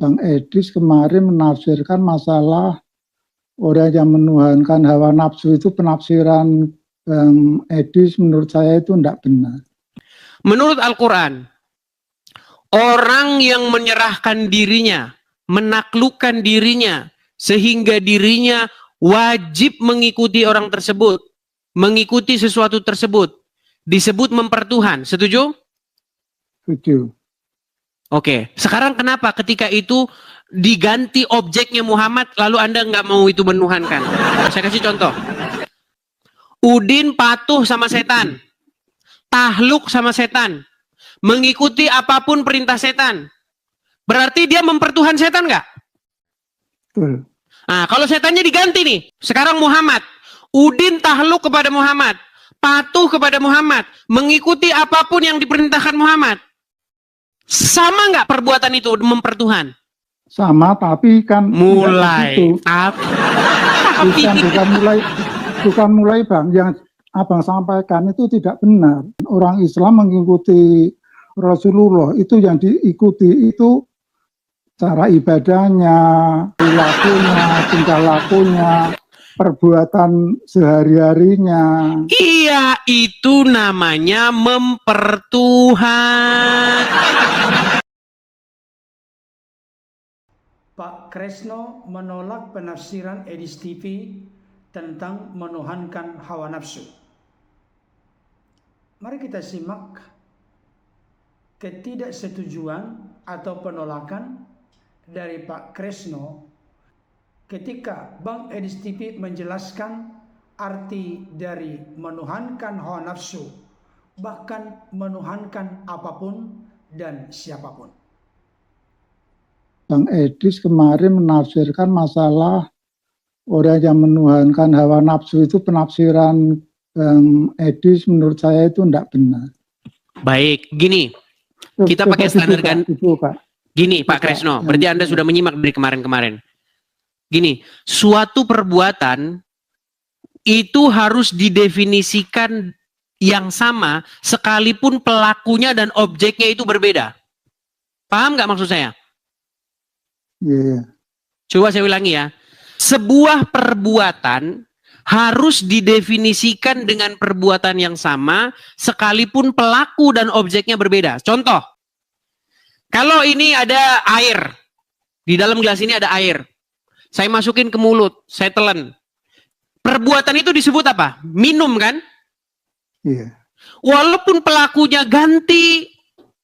Bang Edis kemarin menafsirkan masalah orang yang menuhankan hawa nafsu itu, penafsiran Bang Edis menurut saya itu tidak benar. Menurut Al-Quran, orang yang menyerahkan dirinya, menaklukkan dirinya, sehingga dirinya wajib mengikuti orang tersebut, mengikuti sesuatu tersebut, disebut mempertuhan. Setuju? Setuju. Oke, sekarang kenapa ketika itu diganti objeknya Muhammad, lalu Anda nggak mau itu menuhankan? Saya kasih contoh. Udin patuh sama setan, tahluk sama setan, mengikuti apapun perintah setan. Berarti dia mempertuhan setan nggak? Betul. Nah, kalau setannya diganti nih, sekarang Muhammad, Udin tahluk kepada Muhammad, patuh kepada Muhammad, mengikuti apapun yang diperintahkan Muhammad. Sama nggak perbuatan itu mempertuhan? Sama, tapi kan mulai bukan mulai Bang, yang Abang sampaikan itu tidak benar. Orang Islam mengikuti Rasulullah, itu yang diikuti itu cara ibadahnya, perilakunya, tingkah lakunya, perbuatan sehari-harinya. Iya, itu namanya mempertuhan. Pak Kresno menolak penafsiran Edis TV tentang menuhankan hawa nafsu. Mari kita simak ketidaksetujuan atau penolakan dari Pak Kresno ketika Bang Edis TV menjelaskan arti dari menuhankan hawa nafsu, bahkan menuhankan apapun dan siapapun. Bang Edis kemarin menafsirkan masalah orang yang menuhankan hawa nafsu itu, penafsiran Bang Edis menurut saya itu tidak benar. Baik, gini, kita pakai standar kan? Gini, Pak Kresno, berarti Anda sudah menyimak dari kemarin-kemarin. Gini, suatu perbuatan itu harus didefinisikan yang sama sekalipun pelakunya dan objeknya itu berbeda. Paham nggak maksud saya? Iya. Coba saya ulangi ya. Sebuah perbuatan harus didefinisikan dengan perbuatan yang sama sekalipun pelaku dan objeknya berbeda. Contoh, kalau ini ada air, di dalam gelas ini ada air, saya masukin ke mulut, saya telan. Perbuatan itu disebut apa? Minum kan? Iya. Walaupun pelakunya ganti,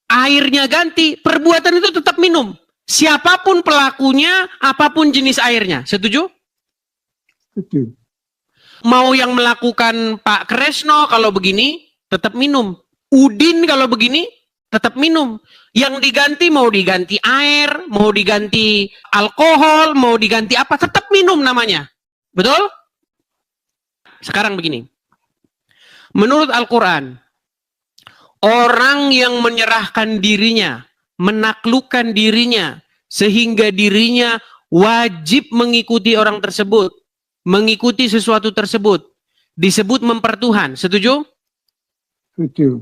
airnya ganti, perbuatan itu tetap minum. Siapapun pelakunya, apapun jenis airnya. Setuju? Setuju. Mau yang melakukan Pak Kresno kalau begini, tetap minum. Udin kalau begini, tetap minum. Yang diganti mau diganti air, mau diganti alkohol, mau diganti apa, tetap minum namanya. Betul? Sekarang begini. Menurut Al-Quran, orang yang menyerahkan dirinya, menaklukkan dirinya, sehingga dirinya wajib mengikuti orang tersebut, mengikuti sesuatu tersebut, disebut mempertuhan. Setuju? Setuju.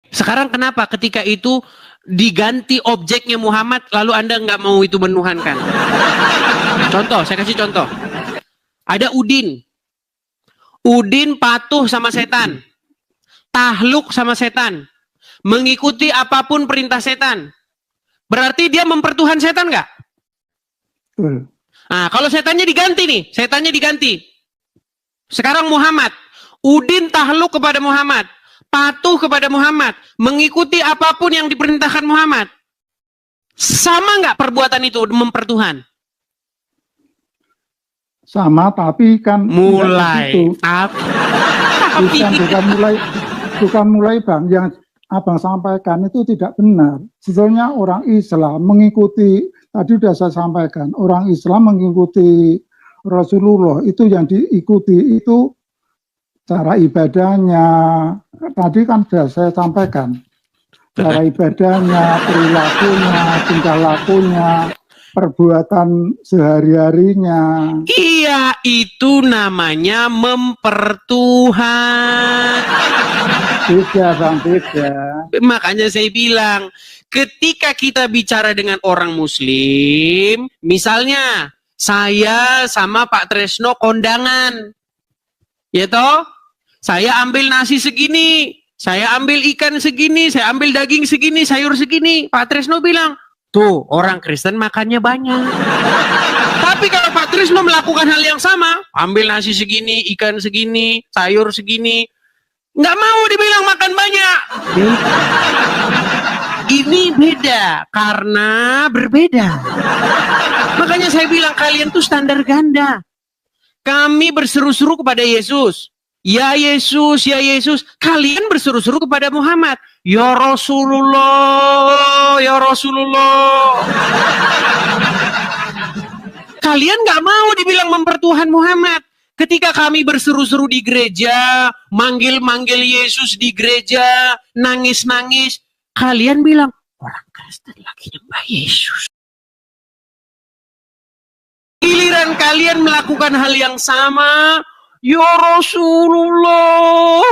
Sekarang kenapa ketika itu diganti objeknya Muhammad, lalu Anda nggak mau itu menuhankan? Contoh, saya kasih contoh. Ada Udin. Udin patuh sama setan, tahluk sama setan, mengikuti apapun perintah setan. Berarti dia mempertuhan setan nggak? Nah, kalau setannya diganti nih, setannya diganti. Sekarang Muhammad, Udin tahluk kepada Muhammad, patuh kepada Muhammad, mengikuti apapun yang diperintahkan Muhammad. Sama nggak perbuatan itu mempertuhan? Sama, tapi kan mulai. Bukan mulai Bang, yang Abang sampaikan itu tidak benar. Sebetulnya orang Islam mengikuti, tadi sudah saya sampaikan, orang Islam mengikuti Rasulullah, itu yang diikuti itu cara ibadahnya. Tadi kan sudah saya sampaikan, cara ibadahnya, perilakunya, tingkah lakunya, perbuatan sehari-harinya. Iya, itu namanya mempertuhan. Beda Bang, beda. Makanya saya bilang, ketika kita bicara dengan orang Muslim, misalnya saya sama Pak Tresno kondangan, ya toh, saya ambil nasi segini, saya ambil ikan segini, saya ambil daging segini, sayur segini. Pak Tresno bilang, tuh orang Kristen makannya banyak. Tapi kalau Pak Tresno melakukan hal yang sama, ambil nasi segini, ikan segini, sayur segini, nggak mau dibilang makan banyak. Ini beda karena berbeda. Makanya saya bilang kalian tuh standar ganda. Kami berseru-seru kepada Yesus. Ya Yesus, ya Yesus. Kalian berseru-seru kepada Muhammad. Ya Rasulullah, ya Rasulullah. Kalian nggak mau dibilang mempertuhan Muhammad. Ketika kami berseru-seru di gereja, manggil-manggil Yesus di gereja, nangis-nangis, kalian bilang, orang Kristen lagi nyembah Yesus. Giliran kalian melakukan hal yang sama, ya Rasulullah,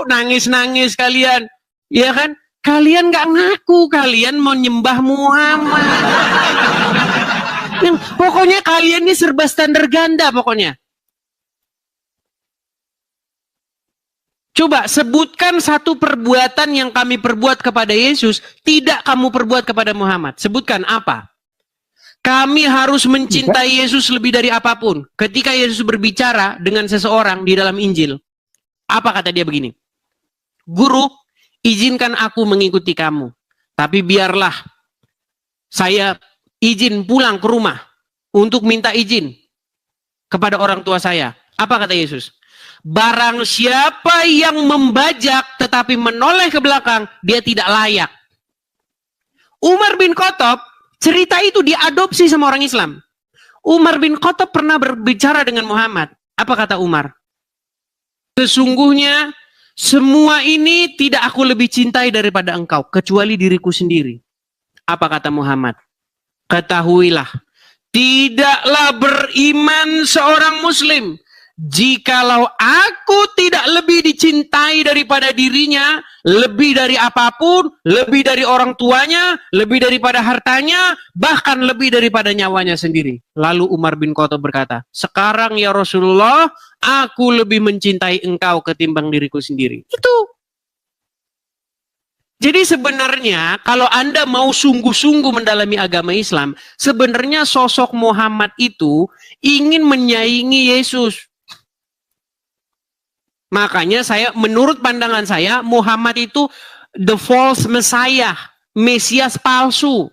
nangis-nangis kalian. Ya kan? Kalian nggak ngaku, kalian mau nyembah Muhammad. Pokoknya kalian ini serba standar ganda pokoknya. Coba sebutkan satu perbuatan yang kami perbuat kepada Yesus, tidak kamu perbuat kepada Muhammad. Sebutkan apa? Kami harus mencintai Yesus lebih dari apapun. Ketika Yesus berbicara dengan seseorang di dalam Injil, apa kata dia begini? Guru, izinkan aku mengikuti kamu. Tapi biarlah saya izin pulang ke rumah untuk minta izin kepada orang tua saya. Apa kata Yesus? Barang siapa yang membajak tetapi menoleh ke belakang, dia tidak layak. Umar bin Khattab, cerita itu diadopsi sama orang Islam. Umar bin Khattab pernah berbicara dengan Muhammad. Apa kata Umar? Sesungguhnya semua ini tidak aku lebih cintai daripada engkau, kecuali diriku sendiri. Apa kata Muhammad? Ketahuilah, tidaklah beriman seorang muslim jikalau aku tidak lebih dicintai daripada dirinya, lebih dari apapun, lebih dari orang tuanya, lebih daripada hartanya, bahkan lebih daripada nyawanya sendiri. Lalu Umar bin Khattab berkata, sekarang ya Rasulullah, aku lebih mencintai engkau ketimbang diriku sendiri. Itu. Jadi sebenarnya kalau Anda mau sungguh-sungguh mendalami agama Islam, sebenarnya sosok Muhammad itu ingin menyaingi Yesus. Makanya menurut pandangan saya, Muhammad itu the false Messiah, Mesias palsu.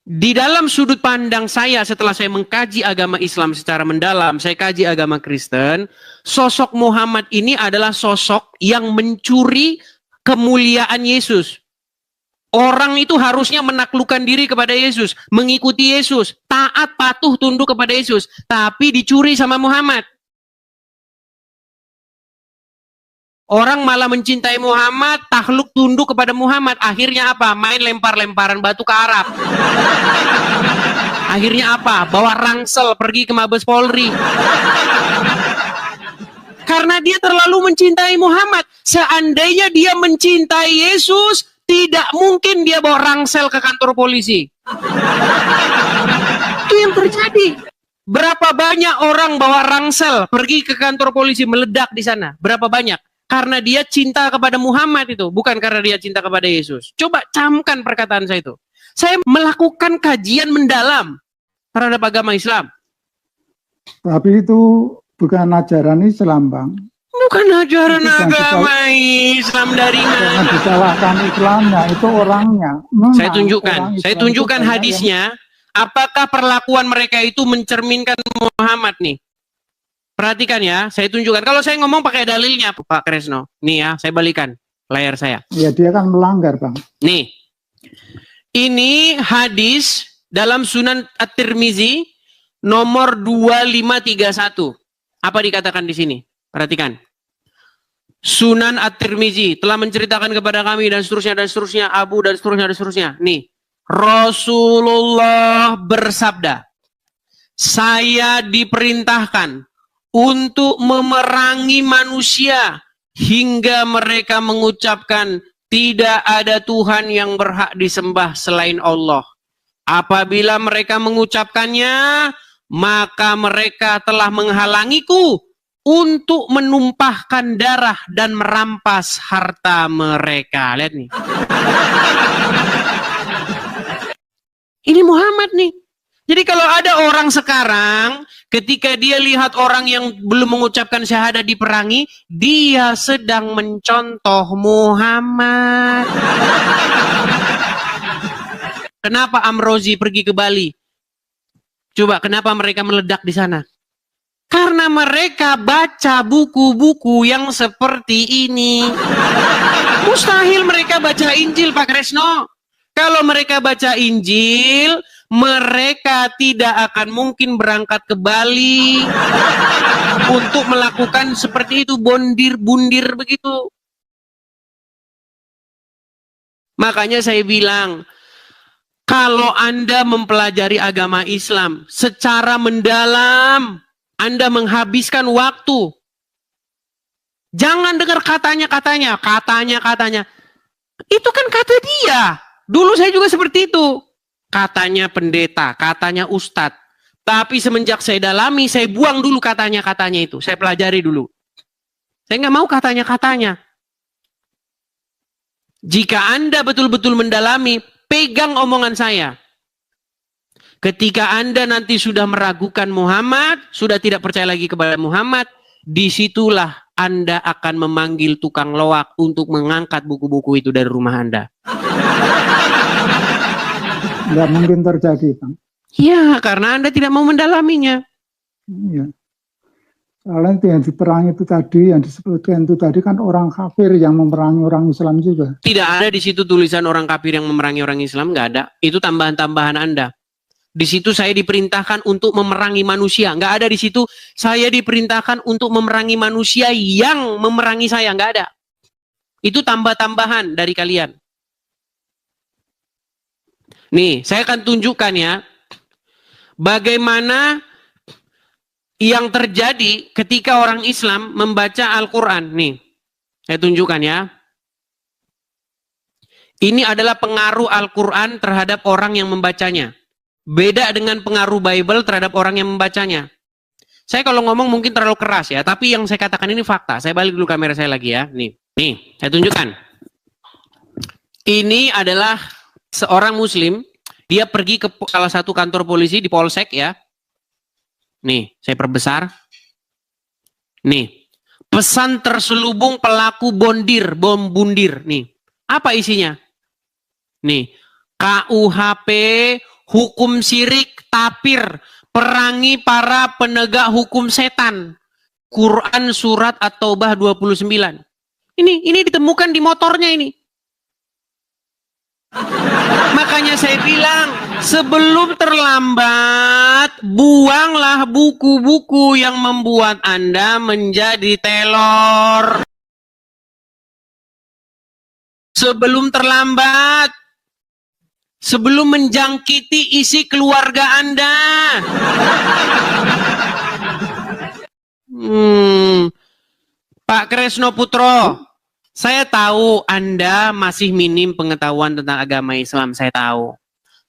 Di dalam sudut pandang saya, setelah saya mengkaji agama Islam secara mendalam, saya kaji agama Kristen, sosok Muhammad ini adalah sosok yang mencuri kemuliaan Yesus. Orang itu harusnya menaklukkan diri kepada Yesus, mengikuti Yesus, taat, patuh, tunduk kepada Yesus, tapi dicuri sama Muhammad. Orang malah mencintai Muhammad, takluk tunduk kepada Muhammad. Akhirnya apa? Main lempar-lemparan batu ke Arab. Akhirnya apa? Bawa rangsel pergi ke Mabes Polri. Karena dia terlalu mencintai Muhammad. Seandainya dia mencintai Yesus, tidak mungkin dia bawa rangsel ke kantor polisi. Itu yang terjadi. Berapa banyak orang bawa rangsel pergi ke kantor polisi, meledak di sana? Berapa banyak? Karena dia cinta kepada Muhammad itu, bukan karena dia cinta kepada Yesus. Coba camkan perkataan saya itu. Saya melakukan kajian mendalam terhadap agama Islam. Tapi itu bukan ajaran Islam, Bang. Bukan ajaran agama Islam dari mana? Jangan disalahkan Islamnya, itu orangnya. Saya tunjukkan hadisnya. Apakah perlakuan mereka itu mencerminkan Muhammad nih? Perhatikan ya, saya tunjukkan. Kalau saya ngomong pakai dalilnya, Pak Kresno. Nih ya, saya balikan layar saya. Ya, dia kan melanggar, Bang. Nih, ini hadis dalam Sunan At-Tirmizi nomor 2531. Apa dikatakan di sini? Perhatikan. Sunan At-Tirmizi telah menceritakan kepada kami dan seterusnya, Abu dan seterusnya. Nih, Rasulullah bersabda, saya diperintahkan untuk memerangi manusia hingga mereka mengucapkan tidak ada Tuhan yang berhak disembah selain Allah. Apabila mereka mengucapkannya, maka mereka telah menghalangiku untuk menumpahkan darah dan merampas harta mereka. Lihat nih. Ini Muhammad nih. Jadi kalau ada orang sekarang, ketika dia lihat orang yang belum mengucapkan syahadat diperangi, dia sedang mencontoh Muhammad. Kenapa Amrozi pergi ke Bali? Coba, kenapa mereka meledak di sana? Karena mereka baca buku-buku yang seperti ini. Mustahil mereka baca Injil, Pak Kresno. Kalau mereka baca Injil, mereka tidak akan mungkin berangkat ke Bali untuk melakukan seperti itu, bondir-bundir begitu. Makanya saya bilang, kalau Anda mempelajari agama Islam secara mendalam, Anda menghabiskan waktu. Jangan dengar katanya-katanya. Itu kan kata dia. Dulu saya juga seperti itu. Katanya pendeta, katanya ustadz. Tapi semenjak saya dalami, saya buang dulu katanya-katanya itu. Saya pelajari dulu. Saya nggak mau katanya-katanya. Jika Anda betul-betul mendalami, pegang omongan saya. Ketika Anda nanti sudah meragukan Muhammad, sudah tidak percaya lagi kepada Muhammad, disitulah Anda akan memanggil tukang loak untuk mengangkat buku-buku itu dari rumah Anda. Nggak mungkin terjadi, Bang. Ya, karena Anda tidak mau mendalaminya. Iya. Soalnya itu yang diperangi itu tadi, yang disebutkan itu tadi kan orang kafir yang memerangi orang Islam juga. Tidak ada di situ tulisan orang kafir yang memerangi orang Islam, nggak ada. Itu tambahan-tambahan Anda. Di situ saya diperintahkan untuk memerangi manusia, nggak ada di situ saya diperintahkan untuk memerangi manusia yang memerangi saya, nggak ada. Itu tambah-tambahan dari kalian. Nih, saya akan tunjukkan ya, bagaimana yang terjadi ketika orang Islam membaca Al-Quran. Nih, saya tunjukkan ya. Ini adalah pengaruh Al-Quran terhadap orang yang membacanya. Beda dengan pengaruh Bible terhadap orang yang membacanya. Saya kalau ngomong mungkin terlalu keras ya, tapi yang saya katakan ini fakta. Saya balik dulu kamera saya lagi ya. Nih, saya tunjukkan. Ini adalah seorang Muslim, dia pergi ke salah satu kantor polisi di Polsek ya. Nih, saya perbesar. Nih, pesan terselubung pelaku bom bundir. Nih, apa isinya? Nih, KUHP, hukum syirik, tapir, perangi para penegak hukum setan. Quran surat At-Taubah 29. Ini ditemukan di motornya ini. Makanya saya bilang, sebelum terlambat, buanglah buku-buku yang membuat Anda menjadi telor. Sebelum terlambat, sebelum menjangkiti isi keluarga Anda. Pak Kresno Putro, saya tahu Anda masih minim pengetahuan tentang agama Islam, saya tahu.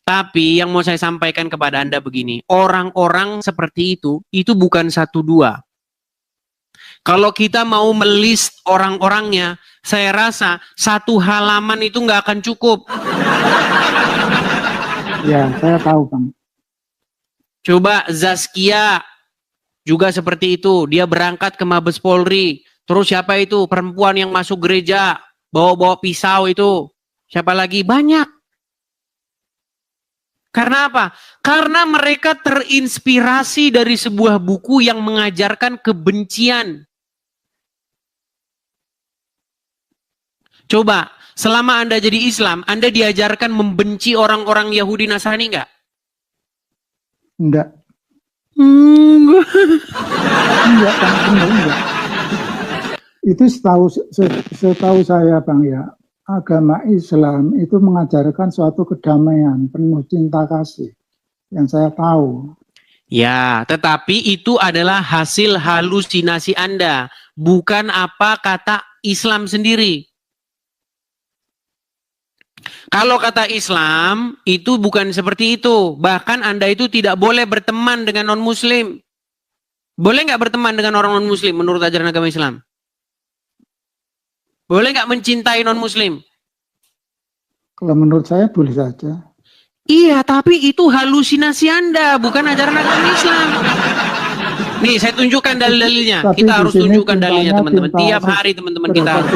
Tapi yang mau saya sampaikan kepada Anda begini, orang-orang seperti itu bukan 1-2. Kalau kita mau melist orang-orangnya, saya rasa 1 halaman itu nggak akan cukup. Ya, saya tahu, Bang. Coba Zaskia juga seperti itu, dia berangkat ke Mabes Polri. Terus siapa itu? Perempuan yang masuk gereja, bawa-bawa pisau itu. Siapa lagi? Banyak. Karena apa? Karena mereka terinspirasi dari sebuah buku yang mengajarkan kebencian. Coba, selama Anda jadi Islam, Anda diajarkan membenci orang-orang Yahudi Nasrani enggak? Enggak. Enggak. Enggak, enggak. Itu setahu saya, Bang ya, agama Islam itu mengajarkan suatu kedamaian, penuh cinta kasih. Yang saya tahu. Ya, tetapi itu adalah hasil halusinasi Anda, bukan apa kata Islam sendiri. Kalau kata Islam, itu bukan seperti itu. Bahkan Anda itu tidak boleh berteman dengan non-Muslim. Boleh nggak berteman dengan orang non-Muslim menurut ajaran agama Islam? Boleh nggak mencintai non-Muslim? Kalau menurut saya boleh saja. Iya, tapi itu halusinasi Anda, bukan ajaran agama Islam. Nih, saya tunjukkan dalil-dalilnya. Tapi Kita di harus sini tunjukkan dalilnya, cintanya teman-teman. cinta Tiap hari, teman-teman, kita harus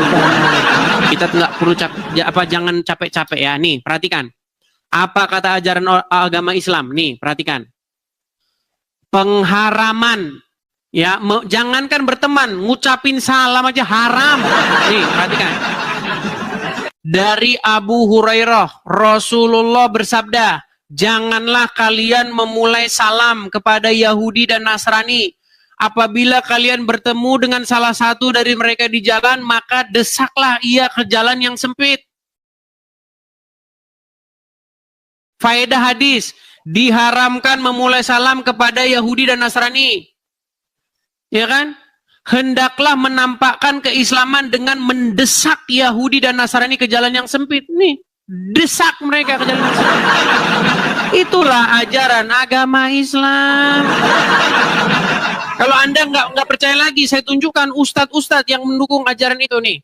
kita nggak perlu jangan capek-capek ya. Nih, perhatikan. Apa kata ajaran agama Islam? Nih, perhatikan. Pengharaman, ya, jangankan berteman, ngucapin salam aja haram. Nih, perhatikan. Dari Abu Hurairah, Rasulullah bersabda, janganlah kalian memulai salam kepada Yahudi dan Nasrani. Apabila kalian bertemu dengan salah satu dari mereka di jalan, maka desaklah ia ke jalan yang sempit. Faedah hadis, diharamkan memulai salam kepada Yahudi dan Nasrani. Ya kan? Hendaklah menampakkan keislaman dengan mendesak Yahudi dan Nasrani ke jalan yang sempit. Nih, desak mereka ke jalan yang sempit. Itulah ajaran agama Islam. Kalau Anda nggak percaya lagi, saya tunjukkan ustadz-ustadz yang mendukung ajaran itu nih.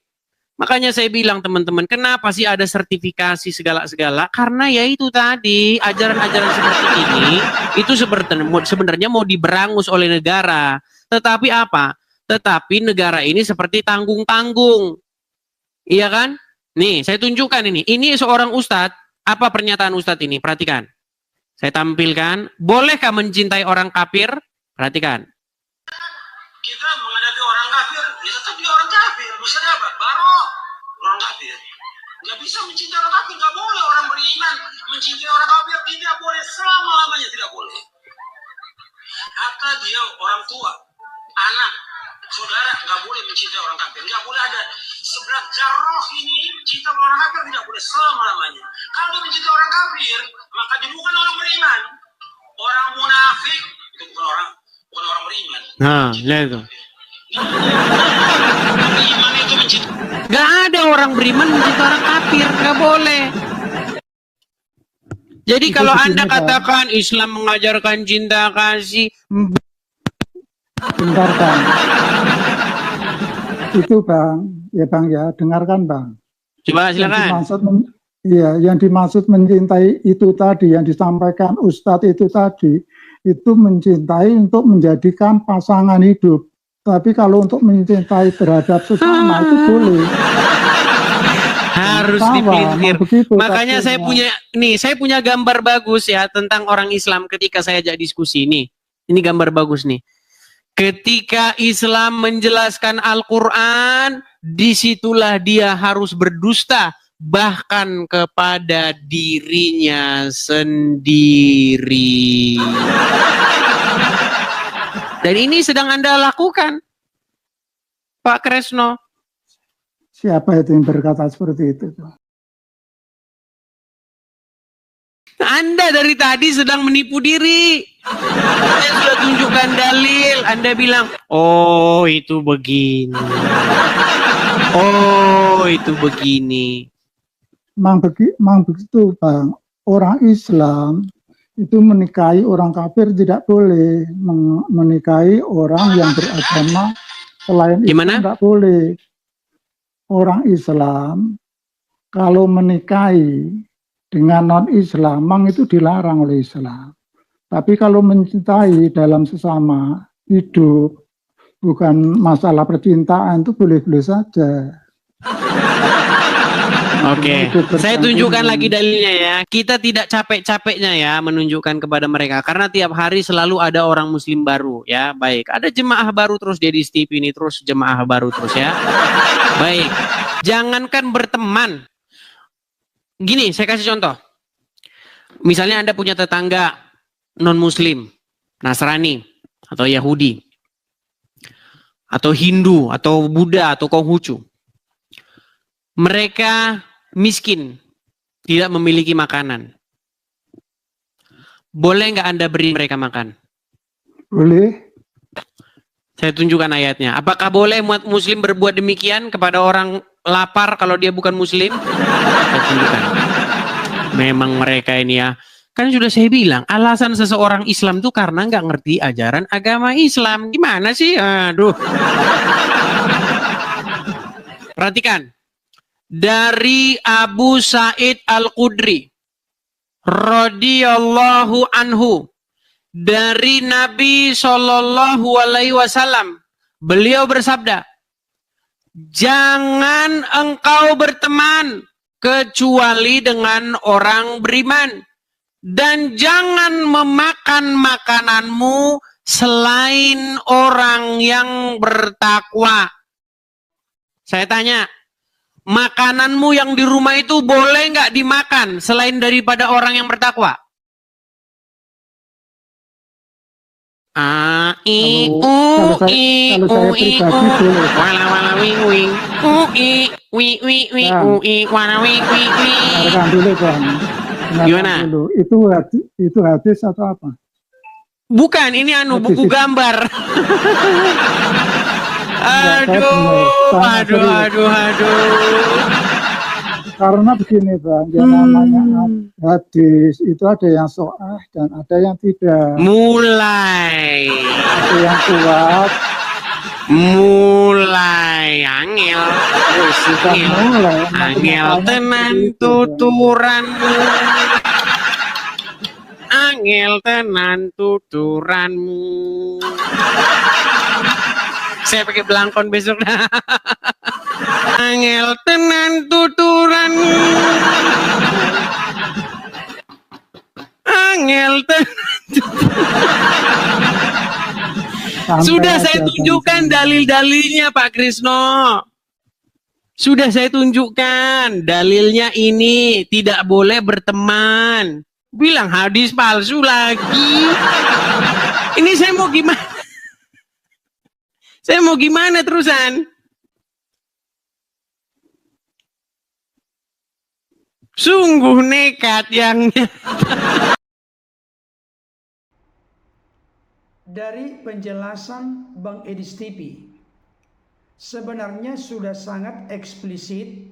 Makanya saya bilang teman-teman, kenapa sih ada sertifikasi segala-segala? Karena ya itu tadi, ajaran-ajaran seperti ini, itu sebenarnya mau diberangus oleh negara. Tetapi apa? Tetapi negara ini seperti tanggung-tanggung. Iya kan? Nih, saya tunjukkan ini. Ini seorang ustadz. Apa pernyataan ustadz ini? Perhatikan. Saya tampilkan. Bolehkah mencintai orang kafir? Perhatikan. Kita menghadapi orang kafir, ya tetap dia orang kafir. Bisa dapat barok orang kafir. Nggak bisa mencintai orang kafir, nggak boleh orang beriman mencintai orang kafir, tidak boleh, selama-lamanya tidak boleh. Hatta dia orang tua, anak, saudara nggak boleh mencintai orang kafir, nggak boleh ada sebelah jarroh ini cinta orang kafir, tidak boleh selama-lamanya. Kalau dia mencintai orang kafir, maka dia bukan orang beriman. Orang munafik itu bukan orang beriman. Nah, lihat itu. Beriman itu mencintai. Gak ada orang beriman mencintai orang kafir, gak boleh. Jadi Itu kalau Anda begini, katakan Islam mengajarkan cinta kasih, Bentar Bang. Itu Bang, ya Bang ya, dengarkan Bang. coba Yang silakan. dimaksud yang dimaksud mencintai itu tadi, yang disampaikan Ustadz itu tadi, itu mencintai untuk menjadikan pasangan hidup. Tapi kalau untuk mencintai terhadap sesama itu boleh. Harus Sama, dipelintir. begitu Makanya saya tafsirnya. saya punya gambar bagus ya tentang orang Islam ketika saya ajak diskusi ini. Ini gambar bagus nih. Ketika Islam menjelaskan Al-Quran, disitulah dia harus berdusta, bahkan kepada dirinya sendiri. Dan ini sedang Anda lakukan, Pak Kresno. Siapa itu yang berkata seperti itu? Anda dari tadi sedang menipu diri. Saya sudah tunjukkan dalil. Anda bilang, oh itu begini. Oh itu begini. Memang begitu Bang. Orang Islam itu menikahi orang kafir tidak boleh. Menikahi orang yang beragama selain Gimana? Islam tidak boleh. Orang Islam kalau menikahi dengan non-Islam memang itu dilarang oleh Islam. Tapi kalau mencintai dalam sesama hidup, bukan masalah percintaan, itu boleh-boleh saja. Oke, saya tunjukkan lagi dalilnya ya. Kita tidak capek-capeknya ya menunjukkan kepada mereka. Karena tiap hari selalu ada orang muslim baru ya. Baik, ada jemaah baru terus di TV ini, terus jemaah baru terus ya. Baik, jangankan berteman. Gini, saya kasih contoh. Misalnya Anda punya tetangga non-muslim, Nasrani, atau Yahudi, atau Hindu, atau Buddha, atau Konghucu. Mereka miskin, tidak memiliki makanan. Boleh nggak Anda beri mereka makan? Boleh. Saya Saya tunjukkan ayatnya. Apakah boleh umat muslim berbuat demikian kepada orang lapar kalau dia bukan muslim? Saya tunjukkan. Memang mereka ini ya. Kan sudah saya bilang, alasan seseorang Islam itu karena nggak ngerti ajaran agama Islam. Gimana sih? Aduh. Perhatikan. Dari Abu Sa'id Al-Khudri radhiyallahu anhu, dari Nabi Shallallahu Alaihi Wasallam, beliau bersabda, jangan engkau berteman kecuali dengan orang beriman, dan jangan memakan makananmu selain orang yang bertakwa. Saya tanya, makananmu yang di rumah itu boleh nggak dimakan selain daripada orang yang bertakwa? Kalau saya pribadi boleh. Wala wala wing wing. Wi wi wi wala wi wi wi. Dengarkan dulu Bang. Dengarkan Gimana? Dulu. Itu hadis atau apa? Bukan, ini buku gambar. Aduh. Karena begini Bang, yang namanya hadis itu ada yang sahih dan ada yang tidak. Mulai Ada yang kuat, angel. bukan mulai. Angel tenan tuturanmu. Angel tenan tuturanmu. Saya pakai belangkon besok dah. Angel tenan tuturanmu. Angel tenan tuturanmu. Sudah saya tunjukkan dalil-dalilnya Pak Krisno. Sudah saya tunjukkan dalilnya ini tidak boleh berteman. Bilang hadis palsu lagi. Ini saya mau gimana? Saya mau gimana terusan? Sungguh nekat yang Dari penjelasan Bang Edis TV, sebenarnya sudah sangat eksplisit,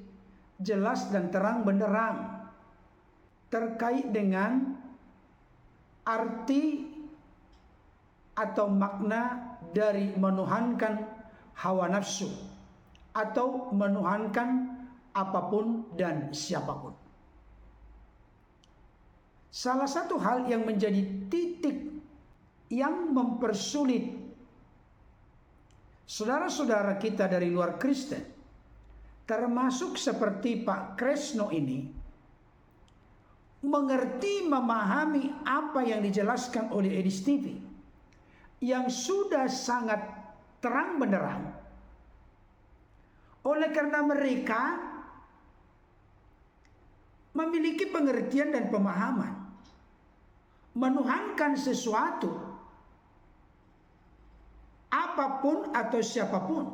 jelas dan terang benderang terkait dengan arti atau makna dari menuhankan hawa nafsu atau menuhankan apapun dan siapapun. Salah satu hal yang menjadi titik yang mempersulit saudara-saudara kita dari luar Kristen, termasuk seperti Pak Kresno ini, mengerti, memahami apa yang dijelaskan oleh Edis TV yang sudah sangat terang benderang. Oleh karena mereka memiliki pengertian dan pemahaman menuhankan sesuatu, apapun atau siapapun,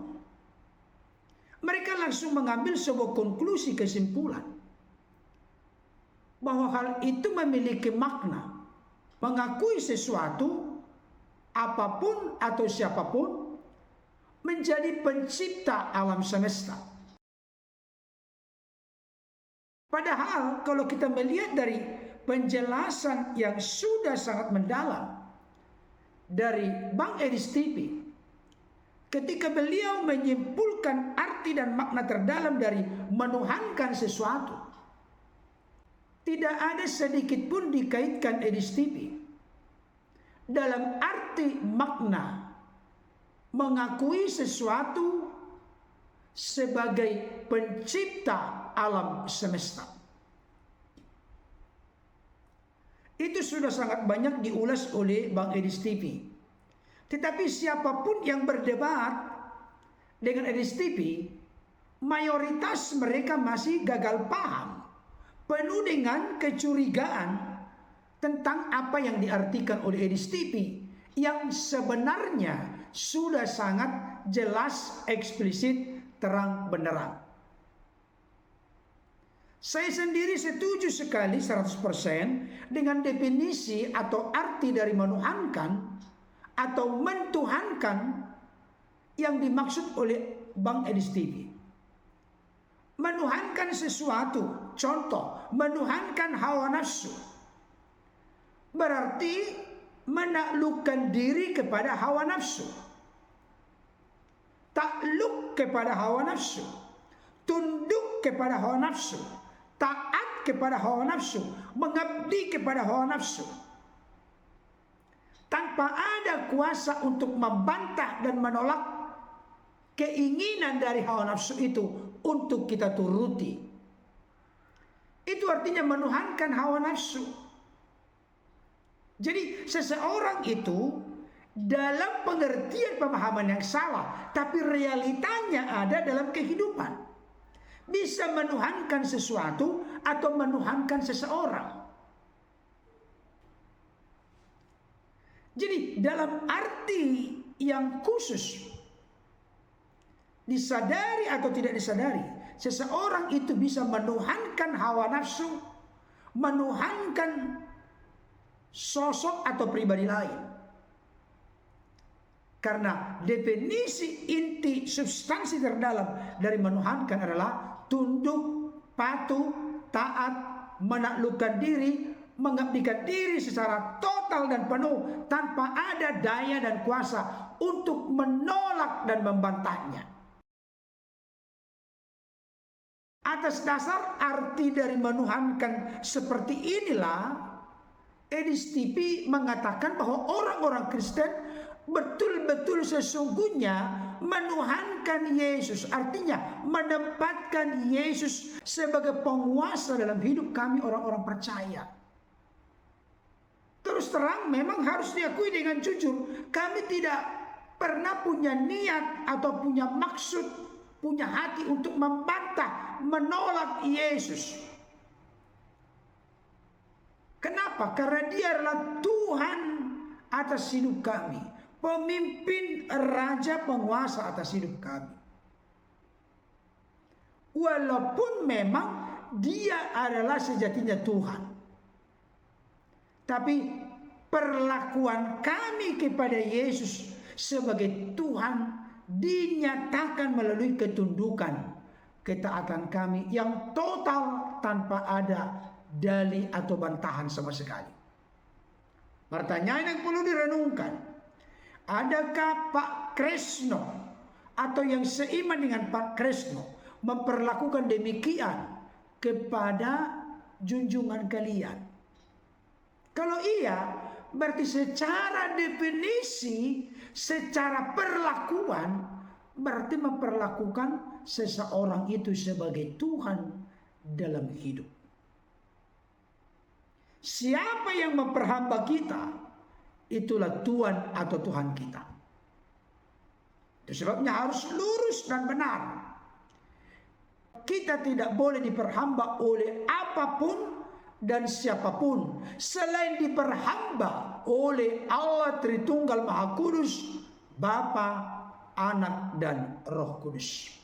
mereka langsung mengambil sebuah konklusi, kesimpulan bahwa hal itu memiliki makna, mengakui sesuatu, apapun atau siapapun menjadi pencipta alam semesta. Padahal kalau kita melihat dari penjelasan yang sudah sangat mendalam dari Bang Edis TV, ketika beliau menyimpulkan arti dan makna terdalam dari menuhankan sesuatu, tidak ada sedikit pun dikaitkan Edis TV dalam arti makna mengakui sesuatu sebagai pencipta alam semesta. Itu sudah sangat banyak diulas oleh Bang Edis TV. Tetapi siapapun yang berdebat dengan Edis TV, mayoritas mereka masih gagal paham, penuh dengan kecurigaan tentang apa yang diartikan oleh Edis TV, yang sebenarnya sudah sangat jelas, eksplisit, terang benderang. Saya sendiri setuju sekali 100% dengan definisi atau arti dari menuhankan atau mentuhankan yang dimaksud oleh Bang Edi Stevie. Menuhankan sesuatu, contoh, menuhankan hawa nafsu, berarti menaklukkan diri kepada hawa nafsu, takluk kepada hawa nafsu, tunduk kepada hawa nafsu, taat kepada hawa nafsu, mengabdi kepada hawa nafsu, tanpa ada kuasa untuk membantah dan menolak keinginan dari hawa nafsu itu untuk kita turuti. Itu artinya menuhankan hawa nafsu. Jadi seseorang itu dalam pengertian pemahaman yang salah, tapi realitanya ada dalam kehidupan, bisa menuhankan sesuatu atau menuhankan seseorang. Jadi dalam arti yang khusus, disadari atau tidak disadari, seseorang itu bisa menuhankan hawa nafsu, menuhankan sosok atau pribadi lain. Karena definisi inti substansi terdalam dari menuhankan adalah tunduk, patuh, taat, menaklukkan diri, mengabdikan diri secara total dan penuh tanpa ada daya dan kuasa untuk menolak dan membantahnya. Atas dasar arti dari menuhankan seperti inilah, Edi Stevie mengatakan bahwa orang-orang Kristen betul-betul sesungguhnya menuhankan Yesus. Artinya menempatkan Yesus sebagai penguasa dalam hidup kami orang-orang percaya. Terus terang memang harus diakui dengan jujur, kami tidak pernah punya niat atau punya maksud, punya hati untuk membantah, menolak Yesus. Kenapa? Karena Dia adalah Tuhan atas hidup kami, pemimpin, raja, penguasa atas hidup kami. Walaupun memang Dia adalah sejatinya Tuhan, tapi perlakuan kami kepada Yesus sebagai Tuhan dinyatakan melalui ketundukan, ketaatan kami yang total tanpa ada dalih atau bantahan sama sekali. Pertanyaan yang perlu direnungkan, adakah Pak Kresno atau yang seiman dengan Pak Kresno memperlakukan demikian kepada junjungan kalian? Kalau iya, berarti secara definisi, secara perlakuan, berarti memperlakukan seseorang itu sebagai Tuhan dalam hidup. Siapa yang memperhamba kita, itulah Tuhan atau Tuhan kita. Itu sebabnya harus lurus dan benar. Kita tidak boleh diperhamba oleh apapun dan siapapun selain diperhamba oleh Allah Tritunggal Maha Kudus, Bapa, Anak, dan Roh Kudus.